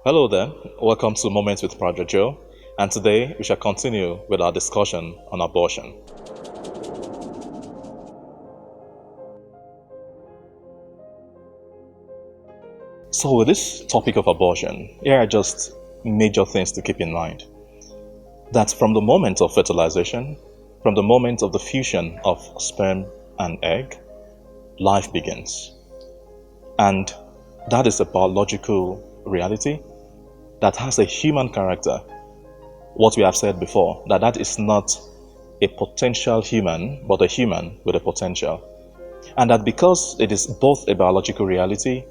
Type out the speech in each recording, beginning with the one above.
Hello there, welcome to Moments with Padre Joe, and today we shall continue with our discussion on abortion. So with this topic of abortion, here are just major things to keep in mind. That from the moment of fertilization, from the moment of the fusion of sperm and egg, life begins. And that is a biological reality that has a human character. What we have said before, that is not a potential human, but a human with a potential. And that because it is both a biological reality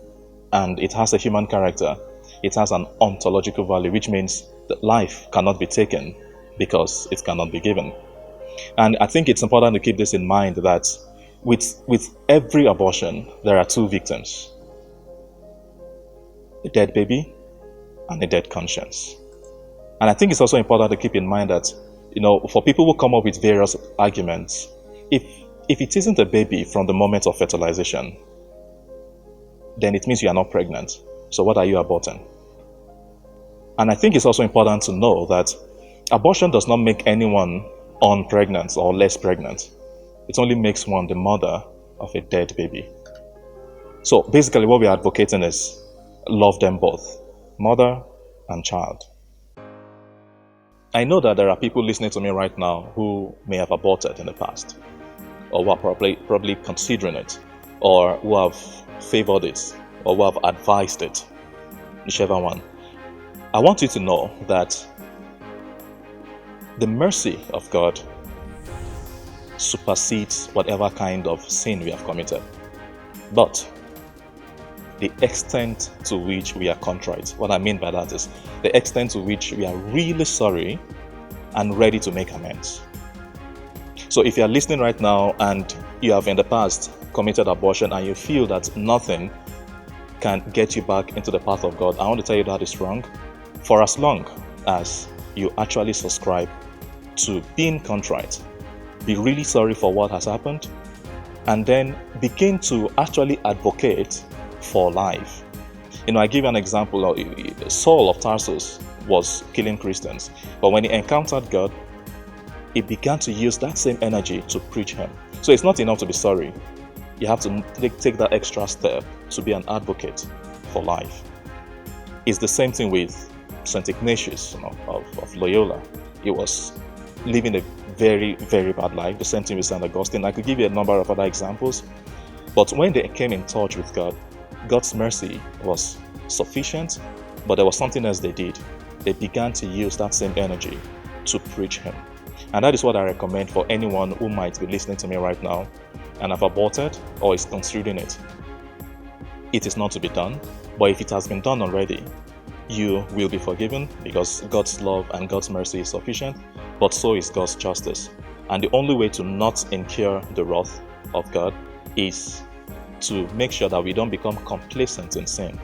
and it has a human character, it has an ontological value, which means that life cannot be taken because it cannot be given. And I think it's important to keep this in mind that with every abortion, there are two victims: a dead baby and a dead conscience. And I think it's also important to keep in mind that, for people who come up with various arguments, if it isn't a baby from the moment of fertilization, then it means you are not pregnant. So what are you aborting? And I think it's also important to know that abortion does not make anyone unpregnant or less pregnant. It only makes one the mother of a dead baby. So basically what we're advocating is love them both, mother and child. I know that there are people listening to me right now who may have aborted in the past, or who are probably considering it, or who have favored it, or who have advised it, whichever one. I want you to know that the mercy of God supersedes whatever kind of sin we have committed. But the extent to which we are contrite, what I mean by that is the extent to which we are really sorry and ready to make amends. So if you are listening right now and you have in the past committed abortion and you feel that nothing can get you back into the path of God, I want to tell you that is wrong. For as long as you actually subscribe to being contrite, be really sorry for what has happened, and then begin to actually advocate for life. I give you an example. Saul of Tarsus was killing Christians, but when he encountered God, he began to use that same energy to preach him. So it's not enough to be sorry. You have to take that extra step to be an advocate for life. It's the same thing with St. Ignatius of Loyola. He was living a very, very bad life. The same thing with St. Augustine. I could give you a number of other examples. But when they came in touch with God, God's mercy was sufficient, but there was something else they did. They began to use that same energy to preach him. And that is what I recommend for anyone who might be listening to me right now and have aborted or is considering it. It is not to be done, but if it has been done already, you will be forgiven because God's love and God's mercy is sufficient, but so is God's justice. And the only way to not incur the wrath of God is to make sure that we don't become complacent in sin.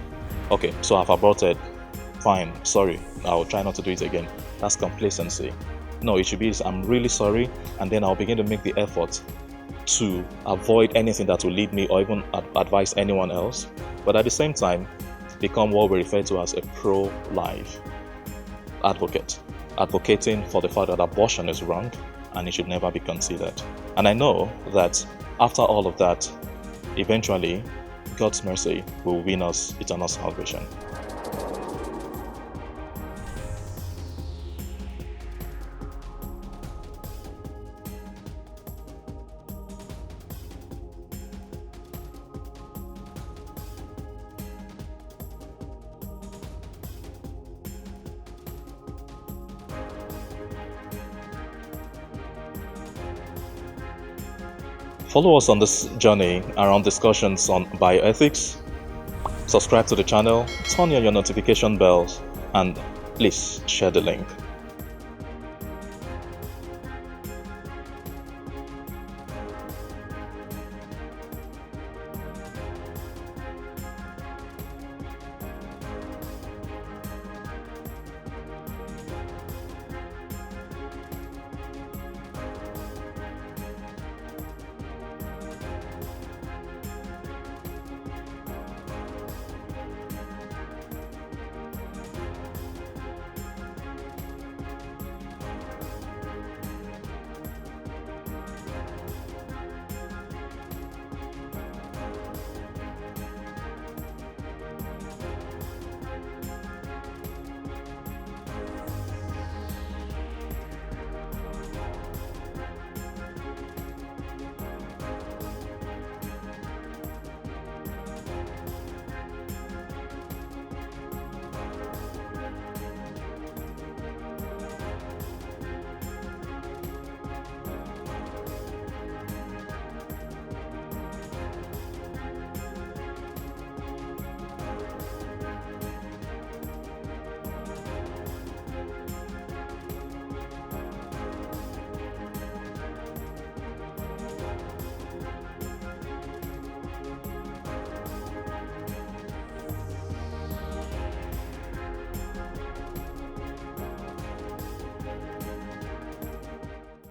Okay, so I've aborted, fine, sorry, I'll try not to do it again. That's complacency. No, it should be, I'm really sorry, and then I'll begin to make the effort to avoid anything that will lead me or even advise anyone else, but at the same time, become what we refer to as a pro-life advocate, advocating for the fact that abortion is wrong and it should never be considered. And I know that after all of that, eventually, God's mercy will win us eternal salvation. Follow us on this journey around discussions on bioethics. Subscribe to the channel, turn on your notification bells, and please share the link.